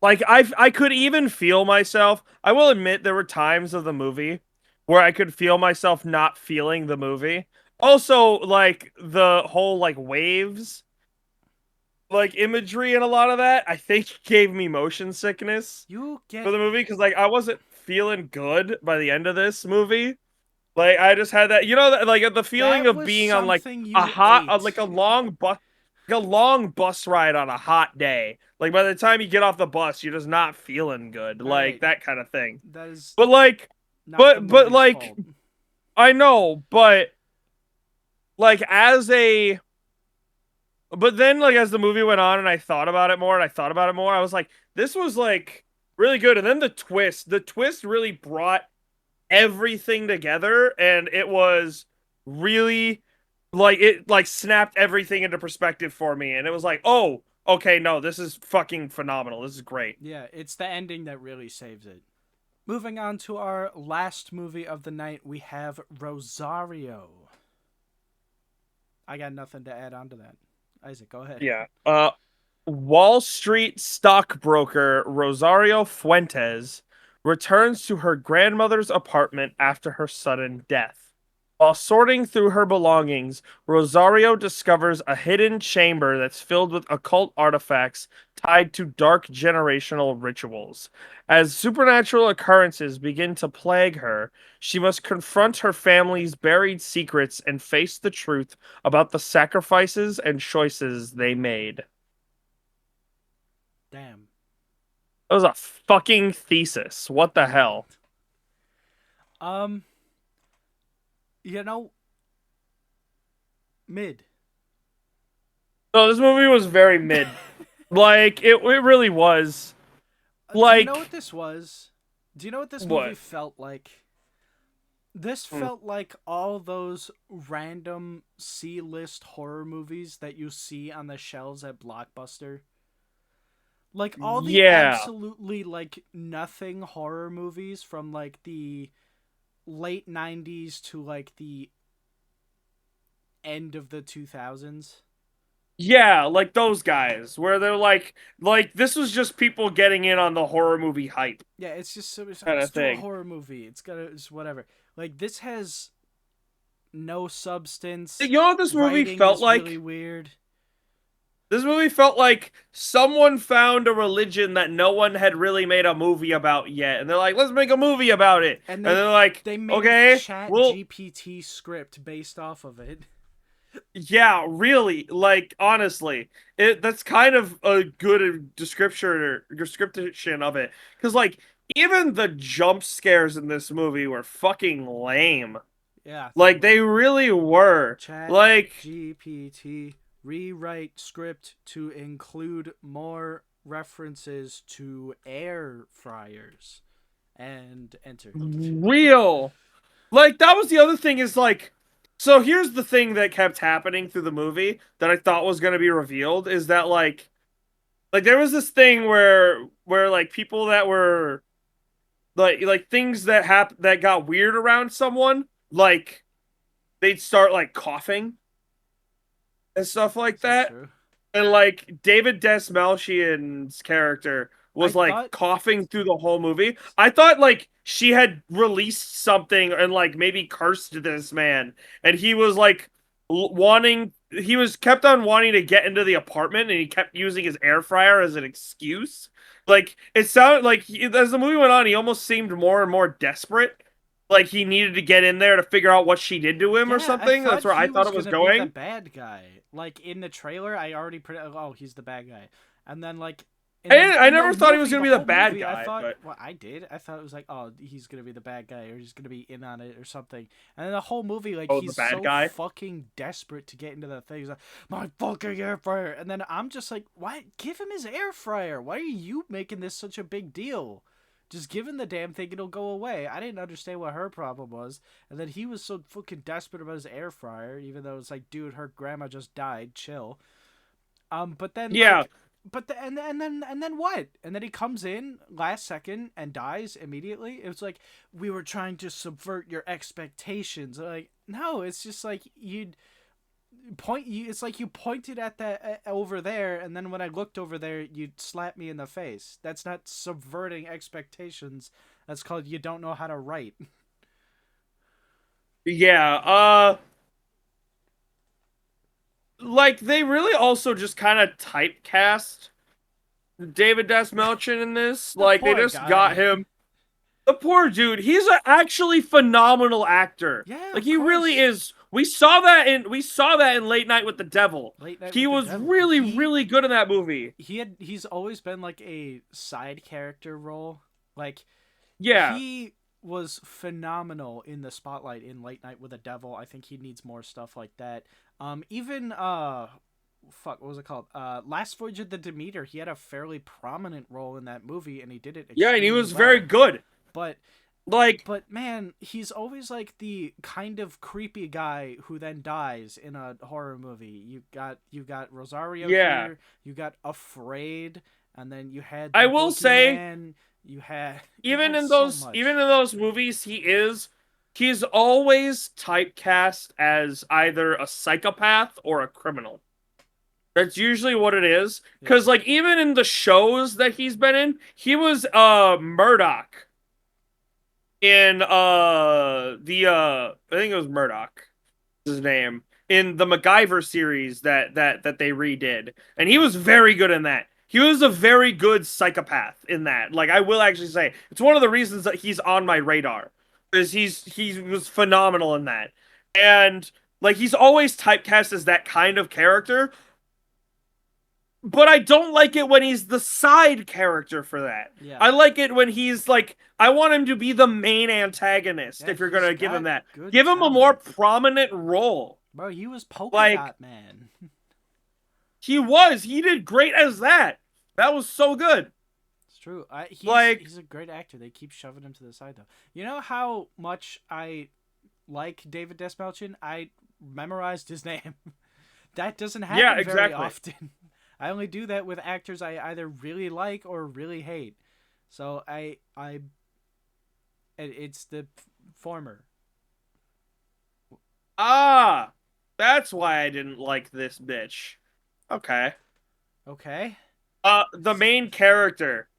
like I could even feel myself. I will admit there were times of the movie where I could feel myself not feeling the movie. Also, like the whole like waves like imagery and a lot of that, I think gave me motion sickness You for get the movie because like I wasn't feeling good by the end of this movie. Like I just had that, you know, that like the feeling that of was being on like something a you hot, ate. like a long bus ride on a hot day. Like by the time you get off the bus, you're just not feeling good, All like right, that kind of thing. that is But like, not the but movie's like fault. I know, but like as a but then like as the movie went on and I thought about it more and I thought about it more, I was like, this was like really good. And then the twist really brought everything together and it was really like it like snapped everything into perspective for me. And it was like, oh, okay, no, this is fucking phenomenal. This is great. Yeah, it's the ending that really saves it. Moving on to our last movie of the night, we have Rosario. I got nothing to add on to that. Isaac, go ahead. Yeah. Wall Street stockbroker Rosario Fuentes returns to her grandmother's apartment after her sudden death. While sorting through her belongings, Rosario discovers a hidden chamber that's filled with occult artifacts tied to dark generational rituals. As supernatural occurrences begin to plague her, she must confront her family's buried secrets and face the truth about the sacrifices and choices they made. Damn. That was a fucking thesis. What the hell? Um, you know, mid. No, this movie was very mid. Like it really was. Do you know what Like this was? Do you know what this movie what? felt like? This Hmm. felt like all those random C-list horror movies that you see on the shelves at Blockbuster. Like all the Yeah. absolutely like nothing horror movies from like the late 90s to like the end of the 2000s. Yeah, like those guys where they're like this was just people getting in on the horror movie hype Yeah, it's just so kind let's of do a thing. horror movie. It's whatever. Like this has no You substance. know what this movie Writing felt is really like? weird. This movie felt like someone found a religion that no one had really made a movie about yet. And they're like, let's make a movie about it. And And they're like, they made a okay, chat well, GPT script based off of it. yeah, really. Like, honestly, that's kind of a good description of it. Because, like, even the jump scares in this movie were fucking lame. Yeah, Like, they really were. chat Like, GPT rewrite script to include more references to air fryers and enter. real. Like that was the other thing is like so here's the thing that kept happening through the movie that I thought was going to be revealed is that like there was this thing where like people that were like things that that got weird around someone like they'd start like coughing and stuff like Is that that. true? And like David Desmalchian's character I was like thought coughing through the whole movie. I thought like she had released something and like maybe cursed this man, and he was like wanting. He was kept on wanting to get into the apartment, and he kept using his air fryer as an excuse. Like it sounded like as the movie went on, he almost seemed more and more desperate. Like he needed to get in there to figure out what she did to him or yeah, I something. That's thought where I he thought was it was gonna be the going. bad guy. Like in the trailer, I already oh he's the bad guy, and then like I in the never thought he was movie, gonna the be the whole bad movie, I guy, thought but well I did. I thought it was like oh he's gonna be the bad guy or he's gonna be in on it or something. And then the whole movie like oh, the he's bad so guy. fucking desperate to get into the thing. He's like my fucking air fryer, and then I'm just like why give him his air fryer? Why are you making this such a big deal? Just give him the damn thing, it'll go away. I didn't understand what her problem was. And then he was so fucking desperate about his air fryer, even though it's like, dude, her grandma just died. Chill. But then Yeah, like, and then what? And then he comes in last second and dies immediately. It was like we were trying to subvert your expectations. Like, no, it's just like you'd point you it's like you pointed at that over there and then when I looked over there you'd slap me in the face. That's not subverting expectations. That's called you don't know how to write. yeah. Like they really also just kind of typecast David Desmelchin in this. The Like they poor just got guy. him. The poor dude. He's an actually phenomenal actor. Yeah, Like of he really course. is. We saw that in Late Night with the Devil. Late Night He with the was Devil. really really good in that movie. He's always been like a side character role. Like Yeah. he was phenomenal in the spotlight in Late Night with the Devil. I think he needs more stuff like that. Even fuck, what was it called? Last Voyage of the Demeter. He had a fairly prominent role in that movie, and he did it Yeah, and he extremely was very well. good. But Like, man, he's always like the kind of creepy guy who then dies in a horror movie. You got Rosario yeah. here. You got Afraid, and then you had the I will say, Boogeyman. You had so even much. in those movies, he's always typecast as either a psychopath or a criminal. That's usually what it is. Yeah. Cause like even in the shows that he's been in, he was Murdoch in the I think it was Murdoch, his name, in the MacGyver series that they redid. And he Okay. was very good in that. He was a very good psychopath in that. Like I will actually say, it's one of the reasons that he's on my radar. Is he was phenomenal in that. And like he's always typecast as that kind of character, but I don't like it when he's the side character for that. Yeah. I like it when he's like, I want him to be the main antagonist Yeah. if you're He's gonna give him got that. good Give him a more talent, prominent role. bro. He was Polka Like, Dot Man. he did great as that. That was so good. It's true. He's Like, he's a great actor. They keep shoving him to the side though. You know how much I like David Dastmalchian? I memorized his name. That doesn't yeah, happen very exactly. often. I only do that with actors I either really like or really hate. So it's the former. Ah, that's why I didn't like this bitch. Okay. Okay. The main character.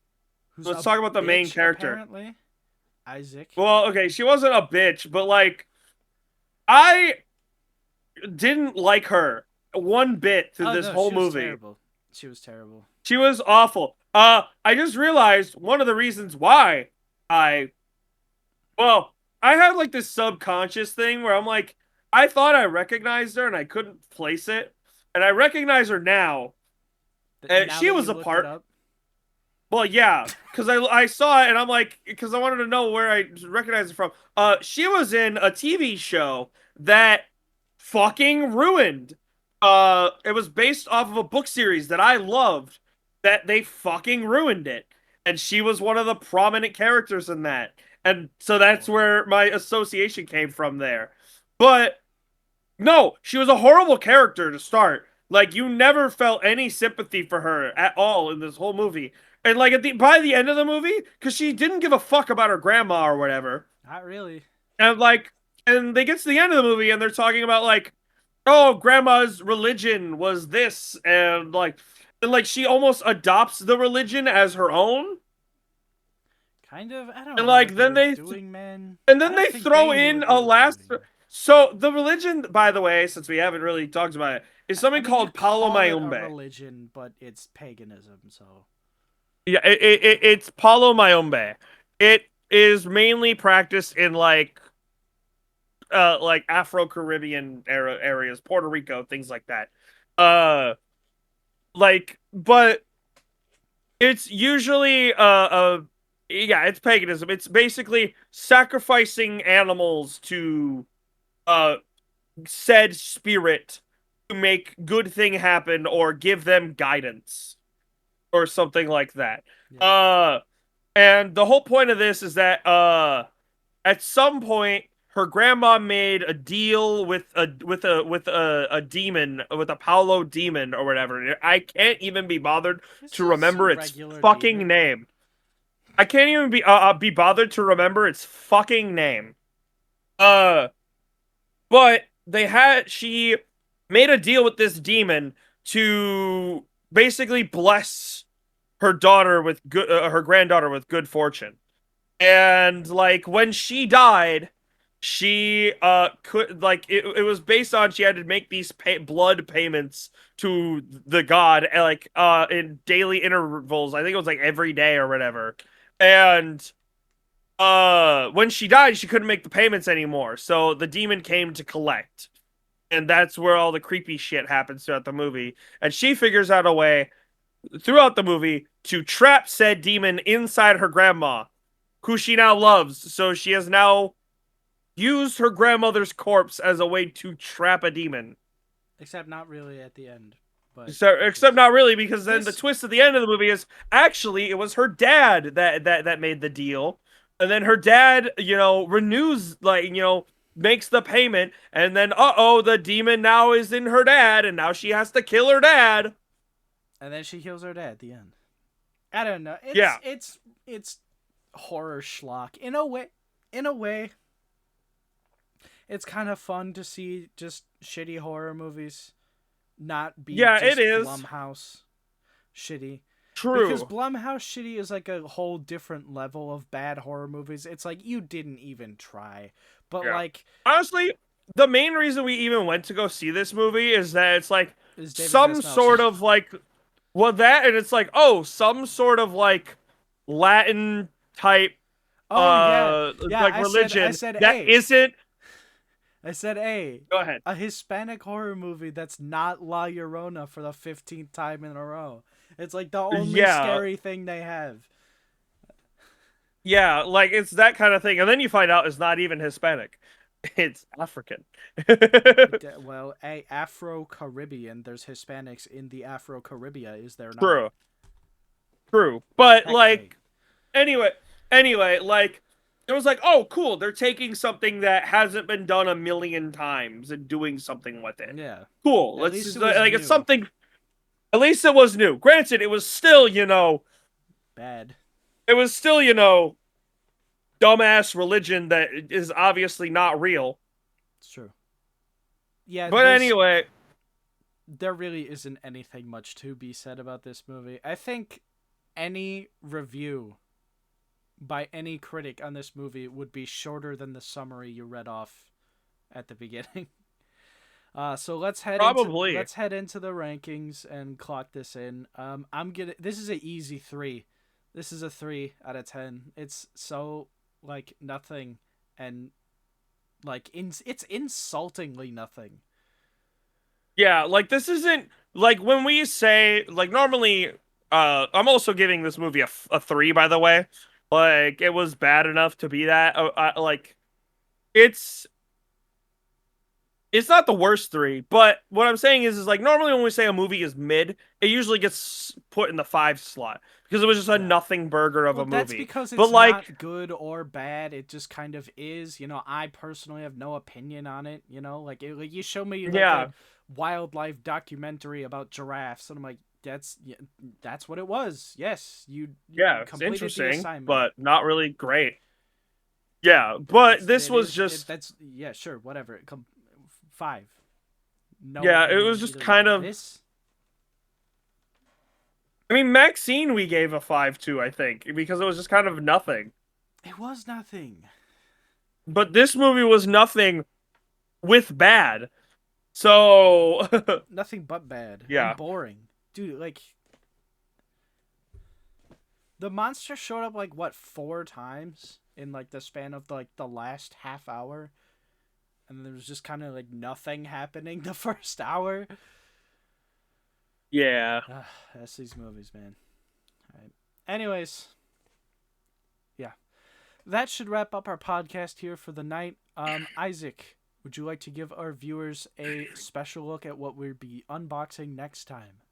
Who's Let's a talk about the main bitch character. apparently? Isaac. Well, okay, she wasn't a bitch, but like, I didn't like her one bit through Oh this no, whole she was movie. terrible. She was terrible. She was awful. I just realized one of the reasons why I, well, I had like this subconscious thing where I'm like, I thought I recognized her and I couldn't place it. And I recognize her now. And Now she that was you a looked it part. up, Well, yeah, because I saw it and I'm like, because I wanted to know where I recognized it from. She was in a TV show that fucking ruined. It was based off of a book series that I loved, that they fucking ruined it, and she was one of the prominent characters in that, and so oh that's boy. where my association came from there. But no, she was a horrible character to start. Like you never felt any sympathy for her at all in this whole movie. And like by the end of the movie, because she didn't give a fuck about her grandma or whatever. Not really. And like and they get to the end of the movie and they're talking about like, oh, grandma's religion was this, and like she almost adopts the religion as her own. Kind of. I don't And know what like they were doing, man. I then don't they think they throw knew in what they a were last. doing. So the religion, by the way, since we haven't really talked about it, is I something mean, you called Palo call it a Mayombe. religion, but it's paganism, so. Yeah, it's Palo Mayombe. It is mainly practiced in like Afro Caribbean era areas, Puerto Rico, things like that. But it's usually yeah, it's paganism. It's basically sacrificing animals to uh said spirit to make good thing happen or give them guidance or something like that. Yeah. Uh and the whole point of this is that at some point her grandma made a deal with a demon, with a Paulo demon or whatever. I can't even be bothered It's to just a remember its regular fucking demon. name. I can't even be bothered to remember its fucking name. Uh but she made a deal with this demon to basically bless her granddaughter with good fortune. And like when she died, she could like it was based on she had to make these blood payments to the god like in daily intervals. I think it was like every day or whatever. And when she died, she couldn't make the payments anymore. So the demon came to collect. And that's where all the creepy shit happens throughout the movie. And she figures out a way throughout the movie to trap said demon inside her grandma, who she now loves. So she has now used her grandmother's corpse as a way to trap a demon. Except not really at the end, but So, it except just not really, because then the this. twist at the end of the movie is actually it was her dad that made the deal, and then her dad, renews, makes the payment, and then the demon now is in her dad, and now she has to kill her dad. And then she kills her dad at the end. I don't know. Yeah, It's horror schlock in a way. In a way, it's kind of fun to see just shitty horror movies not be yeah, it just is Blumhouse shitty. Because true. Blumhouse shitty is like a whole different level of bad horror movies. It's like you didn't even try. But Yeah, like honestly, the main reason we even went to go see this movie is that it's like is David some Vesnowski. sort of like well that, and it's like oh some sort of like Latin type Oh yeah. Yeah, like I religion said that A. isn't. I said A. Go ahead. A Hispanic horror movie that's not La Llorona for the 15th time in a row. It's like the only Yeah, scary thing they have. yeah, like it's that kind of thing, and then you find out it's not even Hispanic, it's African. Well, a Afro-Caribbean. There's Hispanics in the Afro-Caribbean, is there not? True, true, but Technically. like anyway, like it was like oh cool, they're taking something that hasn't been done a million times and doing something with it. Yeah. Cool. At Let's least just, it was like it's new. something. At least it was new. Granted, it was still Bad. it was still dumbass religion that is obviously not real. It's true. Yeah, But anyway, there really isn't anything much to be said about this movie. I think any review by any critic on this movie would be shorter than the summary you read off at the beginning. So probably. let's head into the rankings and clock this in. This is an easy 3. This is a 3 out of 10. It's so like nothing, and like it's insultingly nothing. Yeah, like this isn't like when we say like normally I'm also giving this movie a 3 by the way. Like it was bad enough to be that like it's it's not the worst 3, but what I'm saying is like normally when we say a movie is mid, it usually gets put in the 5 slot because it was just a Yeah. nothing burger of Well, a that's movie. because But it's like not good or bad. It just kind of is. I personally have no opinion on it. Like you show me like a yeah, wildlife documentary about giraffes, and I'm like, yeah, that's what it was. Yes, you yeah, it's completed the interesting, assignment. but not really great. Yeah, but It's this it was is just that's yeah sure whatever. 5. No yeah, it opinion was just either way. kind of This I mean Maxine we gave a 5 to, I think, because it was just kind of nothing. it was nothing. But this movie was nothing with bad. So Nothing but bad and yeah. boring, dude. Like the monster showed up like what 4 times in like the span of like the last half hour, and there was just kind of like nothing happening the first hour. Yeah. That's these movies, man. All right. Anyways, yeah, that should wrap up our podcast here for the night. Isaac, would you like to give our viewers a special look at what we'll be unboxing next time?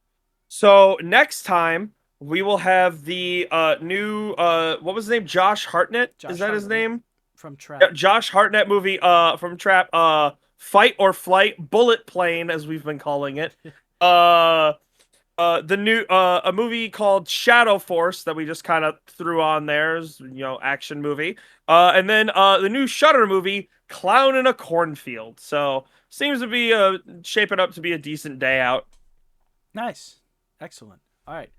So next time we will have the new what was his name? Josh Hartnett? Is Josh that his Hartnett name? from Yeah, Trap. Josh Hartnett movie from Trap Fight or Flight Bullet Plane as we've been calling it. Uh the new a movie called Shadow Force that we just kind of threw on there as action movie. And then the new Shudder movie Clown in a Cornfield. So seems to be shaping up to be a decent day out. Nice. Excellent. All right.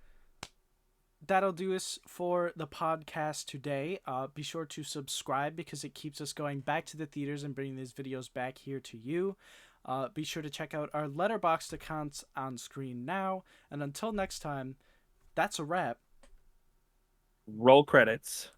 That'll do us for the podcast today. Be sure to subscribe because it keeps us going back to the theaters and bringing these videos back here to you. Be sure to check out our Letterboxd accounts on screen now. And until next time, that's a wrap. Roll credits.